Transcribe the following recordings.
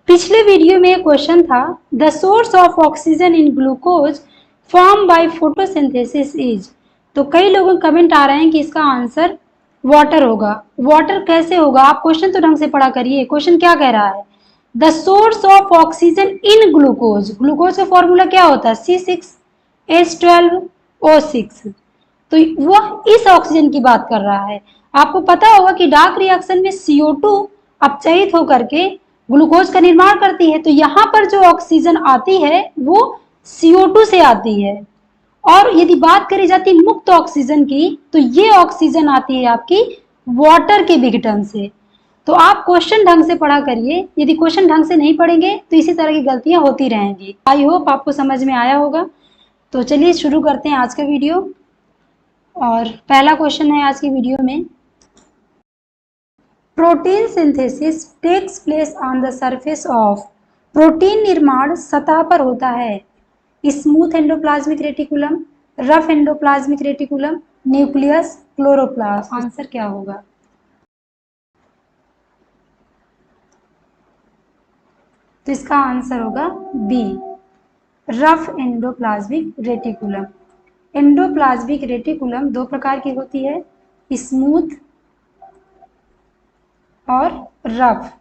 पिछले वीडियो में एक क्वेश्चन था, the source of oxygen in glucose form by photosynthesis is. तो कई लोगों के कमेंट आ रहे हैं कि इसका आंसर वाटर होगा। वाटर कैसे होगा? आप क्वेश्चन तो ढंग से पढ़ा करिए। क्वेश्चन क्या कह रहा है? The source of oxygen in glucose. Glucose का फॉर्मूला क्या होता है? C6H12O6। तो वह इस ऑक्सीजन की बात कर रहा है। आपको पता होगा कि डार्क रिएक्शन में CO2 अपचयित होकर के ग्लूकोज का निर्माण करती है। तो यहाँ पर जो ऑक्सीजन आती है वो CO2 से आती है। और यदि बात करी जाती है मुक्त ऑक्सीजन की, तो ये ऑक्सीजन आती है आपकी वाटर के विघटन से। तो आप क्वेश्चन ढंग से पढ़ा करिए। यदि क्वेश्चन ढंग से नहीं पढ़ेंगे तो इसी तरह की गलतियां होती रहेंगी। आई होप आपको समझ में आया होगा। तो चलिए शुरू करते हैं आज का वीडियो। और पहला क्वेश्चन है आज की वीडियो में, protein synthesis takes place on the surface of. Protein निर्माण सतह पर होता है। Smooth endoplasmic reticulum, rough endoplasmic reticulum, nucleus, chloroplast. Answer क्या होगा? तो इसका आंसर होगा B, rough endoplasmic reticulum. Endoplasmic reticulum दो प्रकार की होती है, स्मूथ और रफ।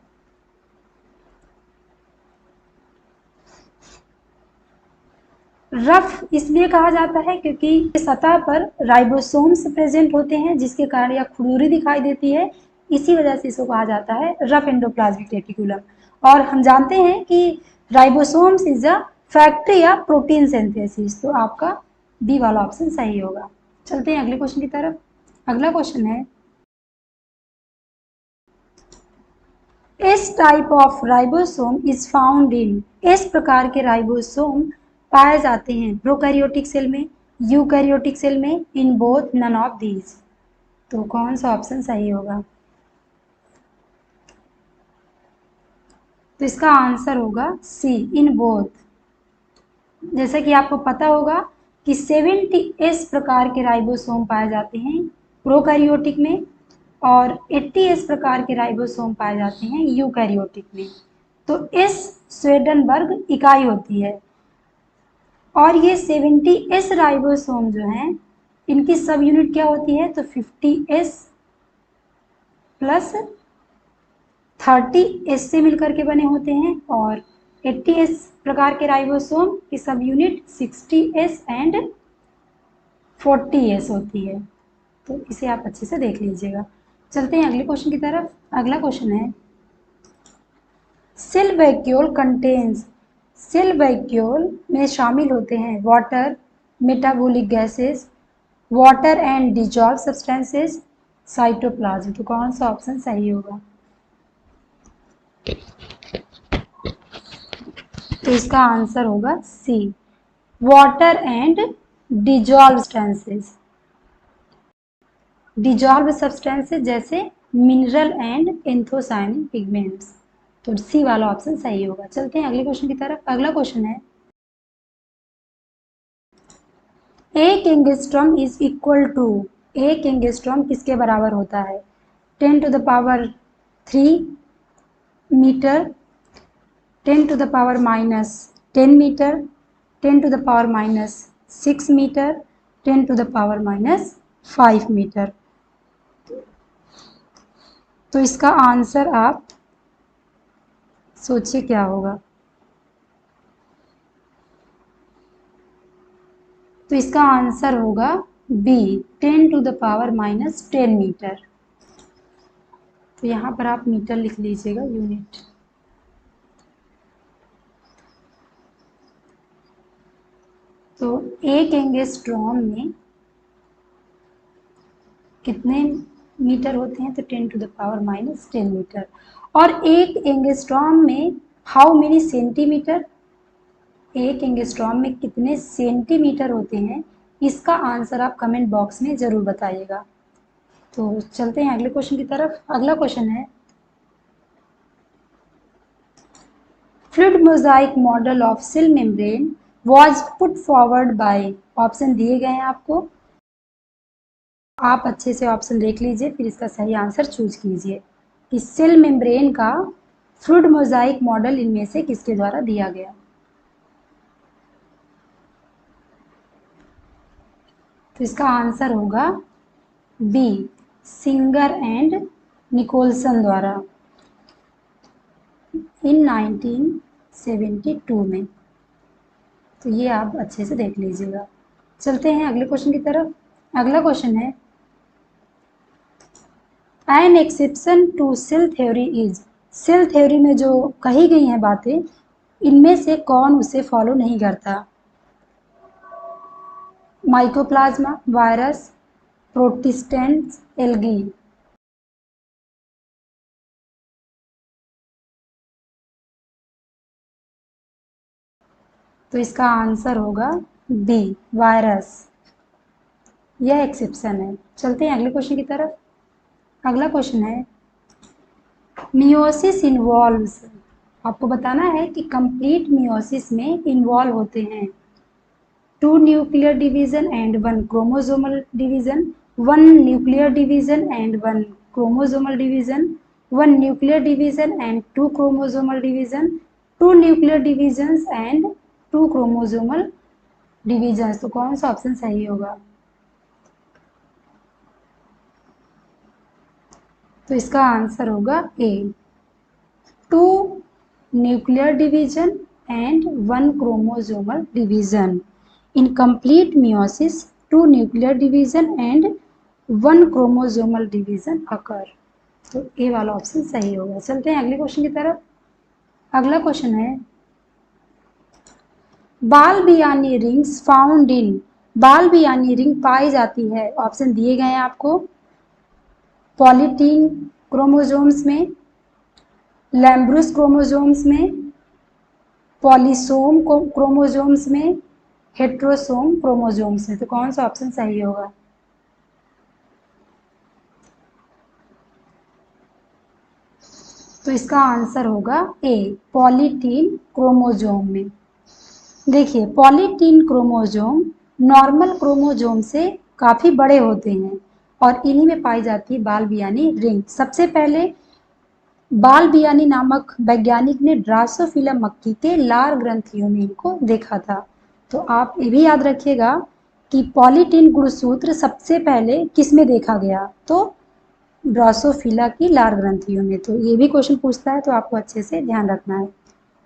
रफ इसलिए कहा जाता है क्योंकि सतह पर राइबोसोम्स प्रेजेंट होते हैं, जिसके कारण यह खुरदुरी दिखाई देती है। इसी वजह से इसको कहा जाता है रफ एंडोप्लाज्मिक रेटिकुलम। और हम जानते हैं कि राइबोसोम्स इज अ फैक्ट्री या प्रोटीन सिंथेसिस। तो आपका बी वाला ऑप्शन सही होगा। चलते हैं अगले क्वेश्चन की तरफ। अगला क्वेश्चन है, S type of ribosome is found in. S प्रकार के राइबोसोम पाए जाते हैं प्रोकैरियोटिक सेल में, यूकैरियोटिक सेल में, in both, none of these. तो कौन सा ऑप्शन सही होगा? तो इसका आंसर होगा सी, इन बोथ। जैसा कि आपको पता होगा कि 70S प्रकार के राइबोसोम पाए जाते हैं प्रोकैरियोटिक में और 80S प्रकार के राइबोसोम पाए जाते हैं यूकैरियोटिक में। तो एस स्वेडनबर्ग इकाई होती है। और ये 70S राइबोसोम जो हैं, इनकी सब यूनिट क्या होती है? तो 50S प्लस 30S से मिलकर के बने होते हैं। और 80S प्रकार के राइबोसोम की सब यूनिट 60S एंड 40S होती है। तो इसे आप अच्छे से देख लीजिएगा। चलते हैं अगले क्वेश्चन की तरफ। अगला क्वेश्चन है, cell vacuole contains. Cell vacuole में शामिल होते हैं water, metabolic gases, water and dissolve substances, cytoplasm. तो कौन सा ऑप्शन सही होगा? तो इसका आंसर होगा C, water and dissolve substances. Dissolve substances जैसे मिनरल एंड एंथोसायनिन पिगमेंट्स। तो सी वाला ऑप्शन सही होगा। चलते हैं अगले क्वेश्चन की तरफ। अगला क्वेश्चन है, एक एंगस्ट्रॉम इज इक्वल टू। एक एंगस्ट्रॉम किसके बराबर होता है? 10⁻³ मीटर, 10⁻⁻10 मीटर, 10⁻⁻6 मीटर, 10⁻⁻5 मीटर। तो इसका आंसर आप सोचिए क्या होगा? तो इसका आंसर होगा बी, 10⁻⁻10 मीटर। तो यहाँ पर आप मीटर लिख लीजिएगा, यूनिट। तो एक एंगस्ट्रॉम में कितने मीटर होते हैं? तो 10⁻⁻10 मीटर। और एक एंगस्ट्रॉम में हाउ मेनी सेंटीमीटर? एक एंगस्ट्रॉम में कितने सेंटीमीटर होते हैं? इसका आंसर आप कमेंट बॉक्स में जरूर बताइएगा। तो चलते हैं अगले क्वेश्चन की तरफ। अगला क्वेश्चन है, fluid mosaic model of cell membrane was put forward by. Option दिए गए हैं आपको, आप अच्छे से ऑप्शन देख लीजिए, फिर इसका सही आंसर चूज कीजिए कि सेल मेम्ब्रेन का फ्लूइड मोजाइक मॉडल इनमें से किसके द्वारा दिया गया? तो इसका आंसर होगा बी, सिंगर एंड निकोलसन द्वारा इन 1972 में। तो ये आप अच्छे से देख लीजिएगा। चलते हैं अगले क्वेश्चन की तरफ। अगला क्वेश्चन है, an exception to cell theory is. Cell theory में जो कही गई हैं बातें, इनमें से कौन उसे फॉलो नहीं करता? Mycoplasma, virus, protistants, algae. तो इसका आंसर होगा बी, वायरस। यह एक्सेप्शन है। चलते हैं अगले क्वेश्चन की तरफ। अगला क्वेश्चन है, मियोसिस इन्वॉल्व्स। आपको बताना है कि कंप्लीट मियोसिस में इन्वॉल्व होते हैं 2 nuclear division and 1 chromosomal division, 1 nuclear division and 1 chromosomal division, 1 nuclear division and 2 chromosomal division, 2 nuclear divisions and 2 chromosomal divisions. तो कौन सा ऑप्शन सही होगा? तो इसका आंसर होगा ए, 2 nuclear division and 1 chromosomal division. In complete meiosis 2 nuclear division and 1 chromosomal division अकर। तो ए वाला ऑप्शन सही होगा। चलते हैं अगले क्वेश्चन की तरफ। अगला क्वेश्चन है, बाल बियानी रिंग्स फाउंड इन। बाल बियानी रिंग पाई जाती है, ऑप्शन दिए गए हैं आपको, पॉलीटीन क्रोमोसोम्स में, लैम्ब्रूस क्रोमोसोम्स में, पॉलीसोम क्रोमोसोम्स में, हेट्रोसोम क्रोमोसोम्स में। तो कौन सा ऑप्शन सही होगा? तो इसका आंसर होगा ए, पॉलीटीन क्रोमोसोम में। देखिए, पॉलीटीन क्रोमोसोम नॉर्मल क्रोमोसोम से काफ़ी बड़े होते हैं और इन्हीं में पाई जाती है बाल बियानी रिंग। सबसे पहले बाल बियानी नामक वैज्ञानिक ने ड्रासोफिला मक्खी के लार ग्रंथियों में इनको देखा था। तो आप ये भी याद रखिएगा कि पॉलीटीन गुणसूत्र सबसे पहले किस में देखा गया? तो ड्रासोफिला की लार ग्रंथियों में। तो ये भी क्वेश्चन पूछता है, तो आपको अच्छे से ध्यान रखना है।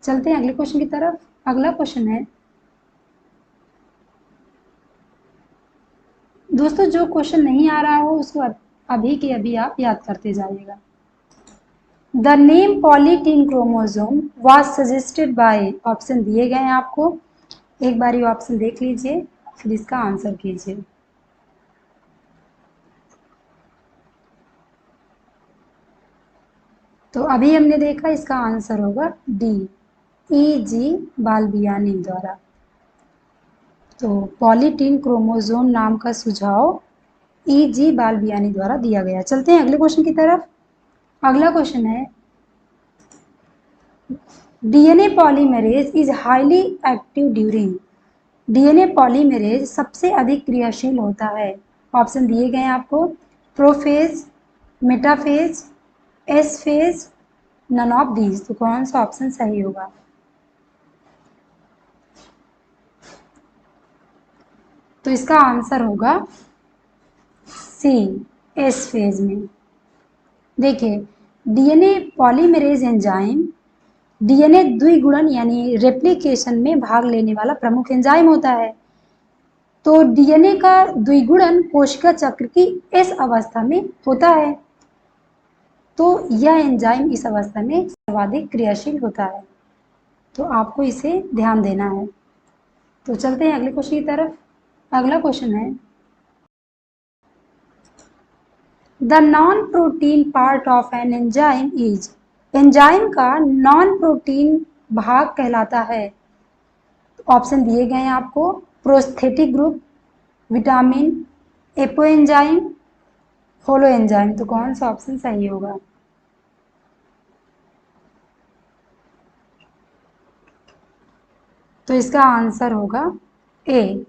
चलते हैं अगले क्वेश्चन की तरफ। अगला क्वेश्चन है, दोस्तों जो क्वेश्चन नहीं आ रहा हो उसको अभी के अभी आप याद करते जाइएगा। The name polytene chromosome was suggested by, option दिए गए हैं आपको, एक बार ये ऑप्शन देख लीजिए, फिर इसका आंसर कीजिए। तो अभी हमने देखा, इसका आंसर होगा डी, ई जी बालबियानी द्वारा। तो पॉलीटीन क्रोमोसोम नाम का सुझाव ई जी बालबियानी द्वारा दिया गया। चलते हैं अगले क्वेश्चन की तरफ। अगला क्वेश्चन है, DNA polymerase is highly active during. DNA polymerase सबसे अधिक क्रियाशील होता है, ऑप्शन दिए गए हैं आपको, prophase, metaphase, S phase, none of these. तो कौन सा ऑप्शन सही होगा? तो इसका आंसर होगा सी, एस फेज में। देखिए, डीएनए पॉलीमरेज एंजाइम डीएनए द्विगुणन यानी रेप्लिकेशन में भाग लेने वाला प्रमुख एंजाइम होता है। तो डीएनए का द्विगुणन कोशिका चक्र की इस अवस्था में होता है, तो यह एंजाइम इस अवस्था में सर्वाधिक क्रियाशील होता है। तो आपको इसे ध्यान देना है। तो चलते हैं अगले क्वेश्चन की तरफ। अगला क्वेश्चन है, the non protein part of an enzyme is. Enzyme का नॉन प्रोटीन भाग कहलाता है, ऑप्शन दिए गए हैं आपको, prosthetic group, vitamin, apo enzyme, holo enzyme. तो कौन सा ऑप्शन सही होगा? तो इसका आंसर होगा ए,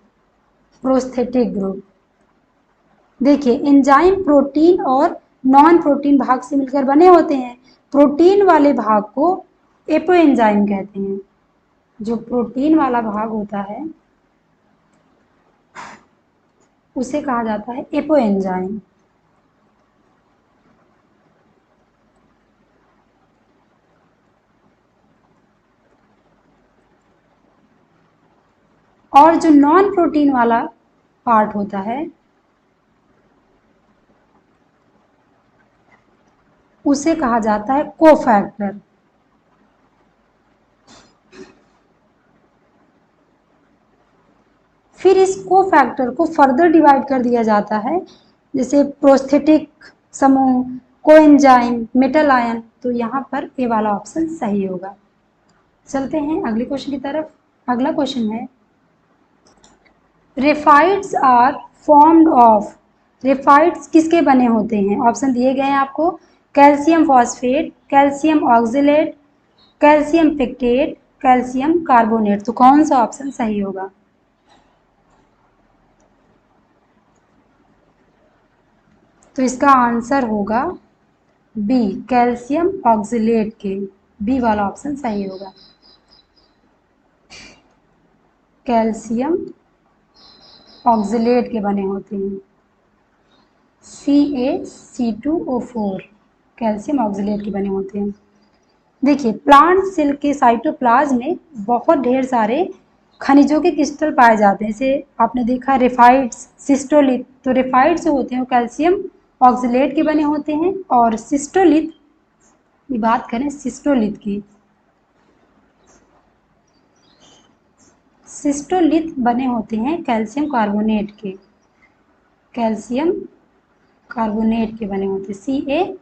प्रोस्थेटिक ग्रुप। देखिए, एंजाइम प्रोटीन और नॉन प्रोटीन भाग से मिलकर बने होते हैं। प्रोटीन वाले भाग को एपोएंजाइम कहते हैं। जो प्रोटीन वाला भाग होता है उसे कहा जाता है एपोएंजाइम। और जो नॉन प्रोटीन वाला पार्ट होता है उसे कहा जाता है कोफैक्टर। फिर इस कोफैक्टर को फर्दर डिवाइड कर दिया जाता है, जैसे प्रोस्थेटिक समूह, कोएंजाइम, मेटल आयन। तो यहाँ पर ए वाला ऑप्शन सही होगा। चलते हैं अगले क्वेश्चन की तरफ। अगला क्वेश्चन है, raphides are formed of. Raphides किसके बने होते हैं? ऑप्शन दिए गए हैं आपको, calcium phosphate, calcium oxalate, calcium pectate, calcium carbonate. तो कौन सा ऑप्शन सही होगा? तो इसका आंसर होगा बी, कैल्शियम ऑक्जेलेट के। बी वाला ऑप्शन सही होगा। कैल्शियम ऑक्जेलेट के बने होते हैं, CaC2O4 कैल्शियम ऑक्जेलेट के बने होते हैं। देखिए, प्लांट सेल के साइटोप्लाज्म में बहुत ढेर सारे खनिजों के क्रिस्टल पाए जाते हैं। जैसे आपने देखा रेफाइड्स, सिस्टोलिथ। तो रेफाइड्स जो होते हैं वो कैल्शियम ऑक्जेलेट के बने होते हैं, और सिस्टोलिथ की बात करें, सिस्टोलिथ की, सिस्टोलिथ बने होते हैं कैल्शियम कार्बोनेट के। कैल्शियम कार्बोनेट के बने होते हैं,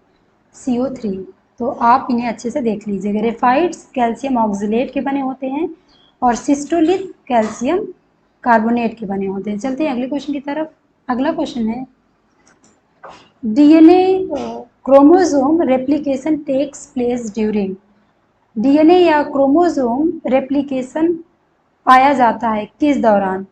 CaCO3। तो आप इन्हें अच्छे से देख लीजिएगा। रेफाइड्स कैल्शियम ऑक्जेलेट के बने होते हैं और सिस्टोलिथ कैल्शियम कार्बोनेट के बने होते हैं। चलते हैं अगले क्वेश्चन की तरफ। अगला क्वेश्चन है, DNA chromosome replication takes place during. DNA या क्रोमोसोम रेप्लिकेशन पाया जाता है किस दौरान?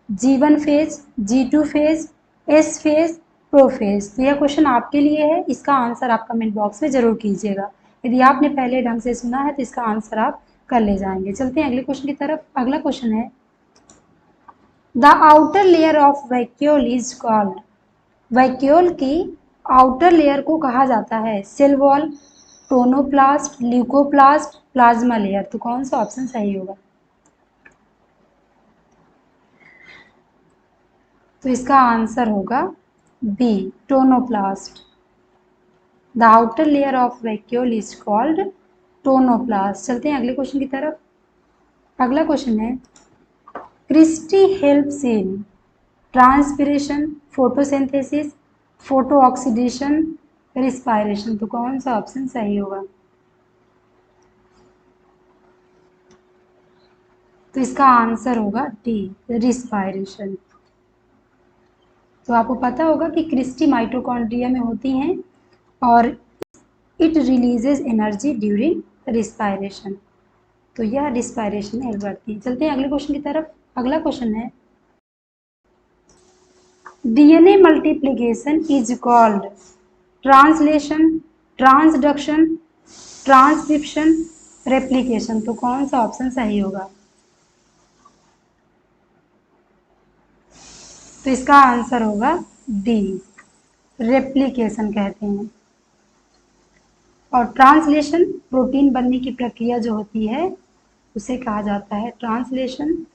G1 phase, G2 phase, S phase, prophase. तो यह क्वेश्चन आपके लिए है। इसका आंसर आप कमेंट बॉक्स में जरूर कीजिएगा। यदि आपने पहले ढंग से सुना है तो इसका आंसर आप कर ले जाएंगे। चलते हैं अगले क्वेश्चन की तरफ। अगला क्वेश्चन है, the outer layer of vacuole is called. Vacuole की आउटर लेयर को कहा जाता है cell wall, tonoplast, leucoplast, plasma layer. तो कौन सा ऑप्शन सही होगा? तो इसका आंसर होगा B, tonoplast. The outer layer of vacuole is called tonoplast. चलते हैं अगले क्वेश्चन की तरफ। अगला क्वेश्चन है, cristae helps in transpiration, photosynthesis, photo oxidation, respiration. तो कौन सा ऑप्शन सही होगा? तो इसका आंसर होगा डी, रिस्पायरेशन। तो आपको पता होगा कि क्रिस्टी माइटोकॉन्ड्रिया में होती हैं और it releases energy during respiration. तो यह रिस्पायरेशन में हेल्प करती है। चलते हैं अगले क्वेश्चन की तरफ। अगला क्वेश्चन है, DNA multiplication is called translation, transduction, transcription, replication. तो कौन सा ऑप्शन सही होगा? तो इसका आंसर होगा डी, रेप्लिकेशन कहते हैं। और ट्रांसलेशन, प्रोटीन बनने की प्रक्रिया जो होती है उसे कहा जाता है ट्रांसलेशन।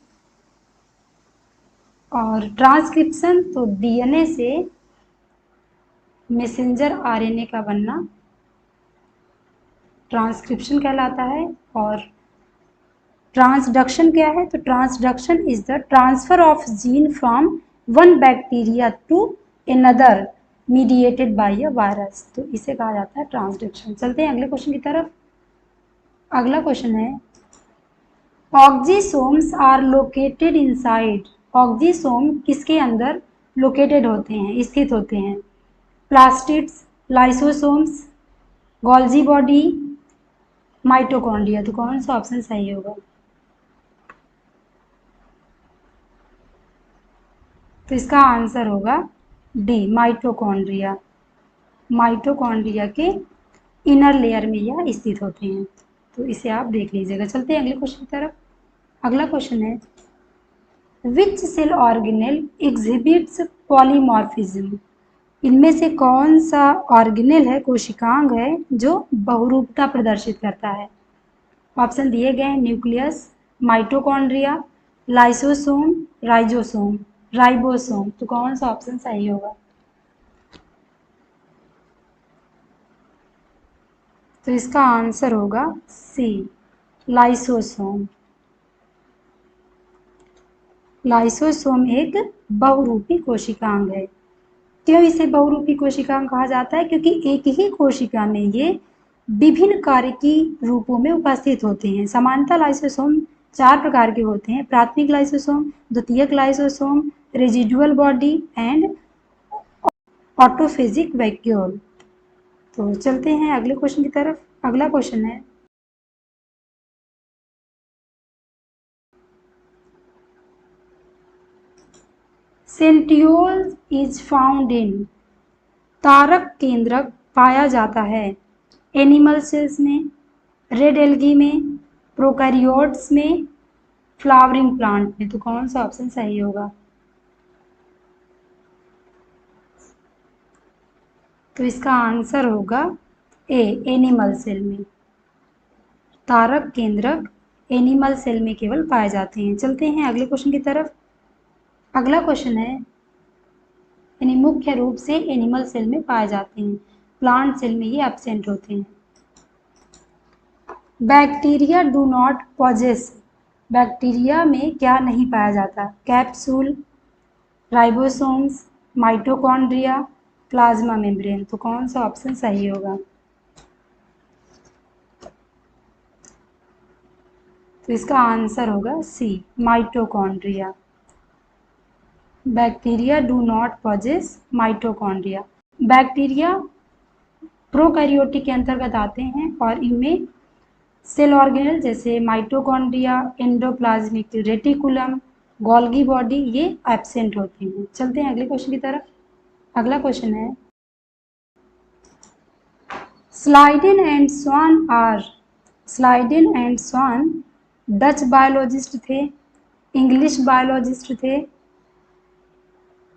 और ट्रांसक्रिप्शन तो डीएनए से मैसेंजर आरएनए का बनना ट्रांसक्रिप्शन कहलाता है। और ट्रांसडक्शन क्या है? तो transduction is the transfer of gene from one bacteria to another mediated by a virus. तो इसे कहा जाता है ट्रांसडक्शन। चलते हैं अगले क्वेश्चन की तरफ। अगला क्वेश्चन है, ऑक्जीसोम्स आर लोकेटेड इनसाइड। ऑक्जीसोम किसके अंदर लोकेटेड होते हैं, स्थित होते हैं? Plastids, lysosomes, Golgi body, mitochondria. तो कौन सा ऑप्शन सही होगा? तो इसका आंसर होगा डी, माइटोकॉन्ड्रिया। माइटोकॉन्ड्रिया के इनर लेयर में यह स्थित होते हैं। तो इसे आप देख लीजिएगा। चलते हैं अगले क्वेश्चन की तरफ। अगला क्वेश्चन है which cell organelle exhibits polymorphism. इनमें से कौन सा ऑर्गेनेल है, कोशिकांग है, जो बहुरूपता प्रदर्शित करता है। ऑप्शन दिए गए हैं न्यूक्लियस, माइटोकॉन्ड्रिया, लाइसोसोम, राइजोसोम, राइबोसोम। तो कौन सा ऑप्शन सही होगा। तो इसका आंसर होगा सी, लाइसोसोम। लाइसोसोम एक बहुरूपी कोशिकांग है। क्यों इसे बहुरूपी कोशिकांग कहा जाता है, क्योंकि एक ही कोशिका में ये विभिन्न कार्यकी रूपों में उपस्थित होते हैं। सामान्यतः लाइसोसोम 4 प्रकार के होते हैं, प्राथमिक लाइसोसोम, द्वितीयक lysosome, residual body and autophagic vacuole. तो चलते हैं अगले क्वेश्चन की तरफ। अगला क्वेश्चन है सेंट्रियोल इज फाउंड इन। तारक केंद्रक पाया जाता है एनिमल सेल्स में, रेड एल्गी में, प्रोकैरियोट्स में, फ्लावरिंग प्लांट में। तो कौन सा ऑप्शन सही होगा। तो इसका आंसर होगा ए, एनिमल सेल में। तारक केंद्रक एनिमल सेल में केवल पाए जाते हैं। चलते हैं अगले क्वेश्चन की तरफ। अगला क्वेश्चन है यानी मुख्य रूप से एनिमल सेल में पाए जाते हैं, प्लांट सेल में ये एब्सेंट होते हैं। Bacteria do not possess. Bacteria में क्या नहीं पाया जाता। Capsule, ribosomes, mitochondria, plasma membrane. तो कौन सा ऑप्शन सही होगा। तो इसका आंसर होगा C, mitochondria. Bacteria do not possess mitochondria. Bacteria prokaryotic के अंतर्गत आते हैं और इनमें सेल ऑर्गेनल जैसे mitochondria, endoplasmic reticulum, Golgi body ये एब्सेंट होते हैं। चलते हैं अगले क्वेश्चन की तरफ। अगला क्वेश्चन है Schleiden and Schwann are. Schleiden and Schwann Dutch biologist थे, इंग्लिश बायोलॉजिस्ट थे,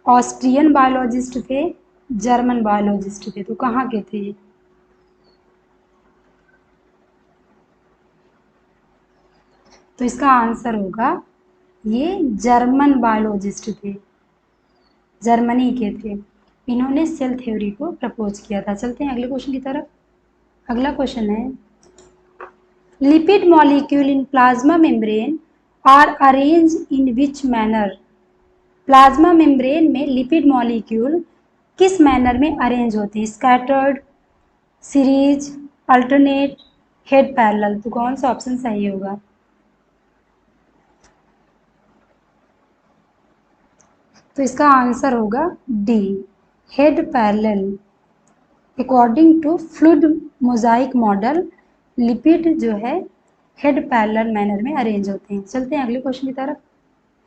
ऑस्ट्रियन बायोलॉजिस्ट थे, जर्मन बायोलॉजिस्ट थे। तो कहाँ के थे ये। तो इसका आंसर होगा ये जर्मन बायोलॉजिस्ट थे, जर्मनी के थे। इन्होंने सेल थ्योरी को प्रपोज किया था। चलते हैं अगले क्वेश्चन की तरफ। अगला क्वेश्चन है lipid molecule in plasma membrane are arrange in which manner. Plasma membrane में लिपिड मॉलिक्यूल किस मैनर में अरेंज होते हैं। Scattered, series, alternate, head parallel. तो कौन सा ऑप्शन सही होगा। तो इसका आंसर होगा D, head parallel. According to fluid mosaic model lipid जो है हेड पैरेलल मैनर में अरेंज होते हैं। चलते हैं अगले क्वेश्चन की तरफ।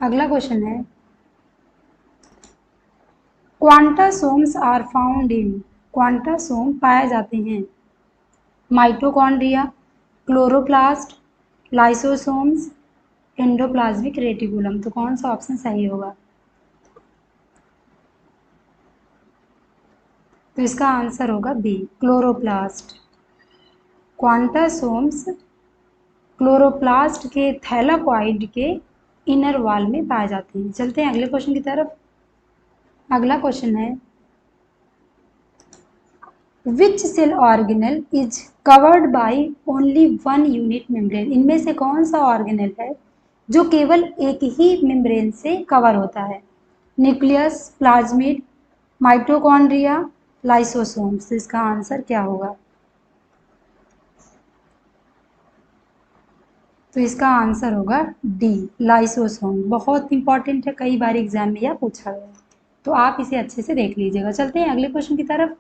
अगला क्वेश्चन है क्वांटासोम्स आर फाउंड इन। क्वांटासोम पाए जाते हैं mitochondria, chloroplast, lysosomes, endoplasmic reticulum. तो कौन सा ऑप्शन सही होगा। तो इसका आंसर होगा बी, क्लोरोप्लास्ट। क्वांटासोम्स क्लोरोप्लास्ट के थैलाकॉइड के इनर वॉल में पाए जाते हैं। चलते हैं अगले क्वेश्चन की तरफ। अगला क्वेश्चन है which cell organelle is covered by only one unit membrane. इनमें से कौन सा ऑर्गेनल है जो केवल एक ही मेम्ब्रेन से कवर होता है। Nucleus, plasmid, mitochondria, lysosomes. इसका आंसर क्या होगा। तो इसका आंसर होगा डी, लाइसोसोम। बहुत इंपॉर्टेंट है, कई बार एग्जाम में यह पूछा गया, तो आप इसे अच्छे से देख लीजिएगा। चलते हैं अगले क्वेश्चन की तरफ।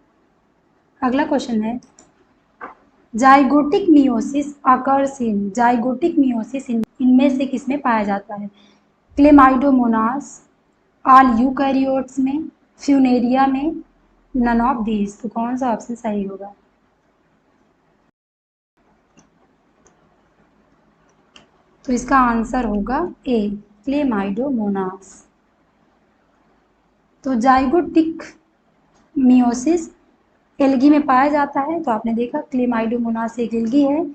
अगला क्वेश्चन है zygotic meiosis occurs in. Zygotic meiosis इनमें से किसमें पाया जाता है। क्लेमाइडोमोनास, ऑल यूकैरियोट्स में, फ्यूनेरिया में, नन ऑफ दीज। तो कौन सा ऑप्शन सही होगा। तो इसका आंसर होगा ए, क्लेमाइडोमोनास। तो जाइगोटिक मियोसिस एल्गी में पाया जाता है। तो आपने देखा क्लेमाइडोमोनास एक एल्गी है।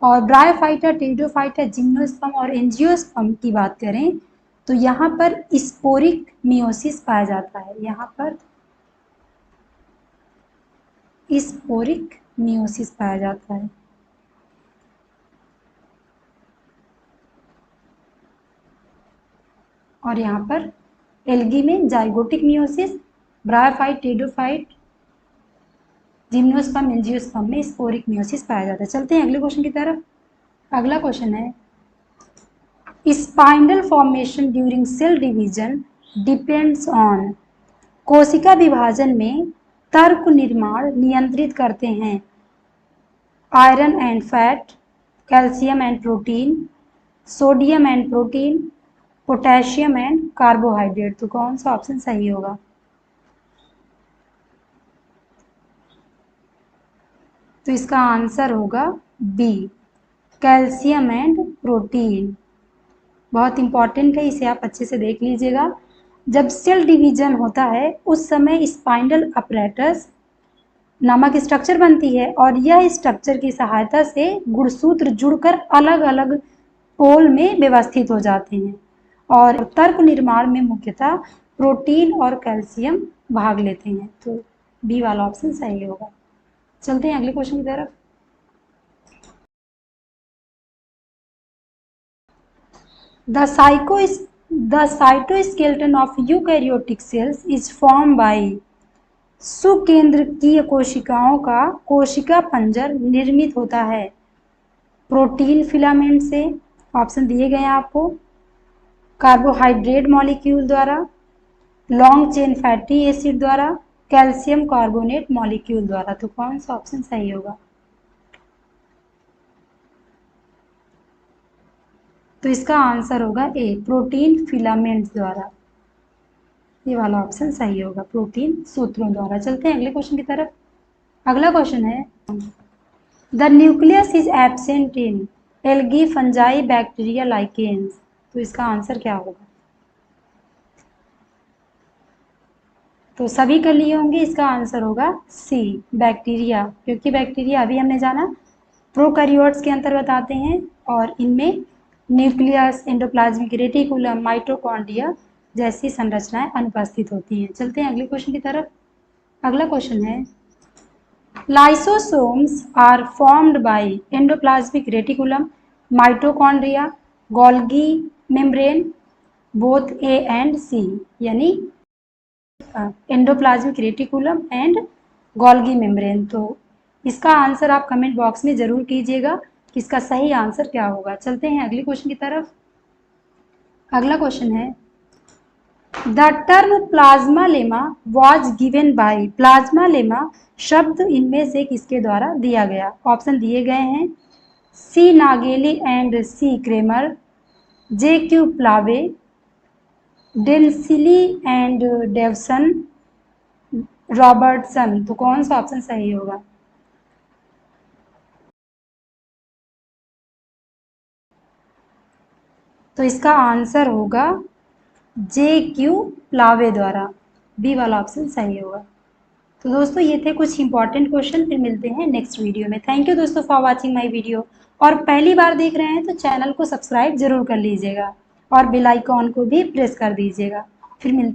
और ब्रायोफाइटा, टेरिडोफाइटा, जिम्नोस्पर्म और एंजियोस्पर्म की बात करें तो यहाँ पर स्पोरिक मियोसिस पाया जाता है। यहाँ पर स्पोरिक मियोसिस पाया जाता है। और यहाँ पर एल्गी में zygotic meiosis, bryophyte, pteridophyte, gymnosperm, angiosperm में स्पोरिक मियोसिस पाया जाता है। चलते हैं अगले क्वेश्चन की तरफ। अगला क्वेश्चन है, spindle formation during cell division depends on. कोशिका विभाजन में तर्क निर्माण नियंत्रित करते हैं iron and fat, calcium and protein, sodium and protein, potassium and carbohydrate. तो कौन सा ऑप्शन सही होगा? तो इसका आंसर होगा बी, कैल्शियम एंड प्रोटीन। बहुत इंपॉर्टेंट है, इसे आप अच्छे से देख लीजिएगा। जब सेल डिवीजन होता है उस समय स्पाइंडल अपरेटस नामक स्ट्रक्चर बनती है और यह स्ट्रक्चर की सहायता से गुणसूत्र जुड़कर अलग अलग पोल में व्यवस्थित हो जाते हैं और तर्क निर्माण में मुख्यतः प्रोटीन और कैल्शियम भाग लेते हैं। तो बी वाला ऑप्शन सही होगा। चलते हैं अगले क्वेश्चन की तरफ। The cytoskeleton of eukaryotic cells is formed by। सुकेंद्रकीय कोशिकाओं का कोशिका पंजर निर्मित होता है प्रोटीन फिलामेंट से, ऑप्शन दिए गए हैं आपको, कार्बोहाइड्रेट मॉलिक्यूल द्वारा, लॉन्ग चेन फैटी एसिड द्वारा, कैल्शियम कार्बोनेट मॉलिक्यूल द्वारा। तो कौन सा ऑप्शन सही होगा? तो इसका आंसर होगा ए, प्रोटीन फिलामेंट्स द्वारा। ये वाला ऑप्शन सही होगा, प्रोटीन सूत्रों द्वारा। चलते हैं अगले क्वेश्चन की तरफ। अगला क्वेश्चन है, the nucleus is absent in algae, fungi, bacteria, lichens. तो इसका आंसर क्या होगा? तो सभी कर लिए होंगे, इसका आंसर होगा सी, बैक्टीरिया। क्योंकि बैक्टीरिया अभी हमने जाना प्रोकैरियोट्स के अंतर्गत आते हैं और इनमें न्यूक्लियस, एंडोप्लाज्मिक रेटिकुलम, माइटोकॉन्ड्रिया जैसी संरचनाएं अनुपस्थित होती हैं। चलते हैं अगले क्वेश्चन की तरफ। अगला क्वेश्चन है, lysosomes are formed by endoplasmic reticulum, mitochondria, Golgi membrane, both A and C. यानी endoplasmic reticulum and Golgi membrane. तो इसका आंसर आप कमेंट बॉक्स में जरूर कीजिएगा कि इसका सही आंसर क्या होगा। चलते हैं अगले क्वेश्चन की तरफ। अगला क्वेश्चन है, the term plasma lemma was given by. Plasma lemma शब्द इनमें से किसके द्वारा दिया गया? ऑप्शन दिए गए हैं, C Nageli and C Cramer, J Q Plowe, Danielli and Davson, Robertson. तो कौन सा ऑप्शन सही होगा? तो इसका आंसर होगा जे क्यू प्लावे द्वारा। बी वाला ऑप्शन सही होगा। तो दोस्तों ये थे कुछ इंपॉर्टेंट क्वेश्चन, फिर मिलते हैं नेक्स्ट वीडियो में। थैंक यू दोस्तों फॉर वाचिंग माय वीडियो। और पहली बार देख रहे हैं तो चैनल को सब्सक्राइब जरूर कर लीजिएगा और बेल आइकॉन को भी प्रेस कर दीजिएगा। फिर मिलते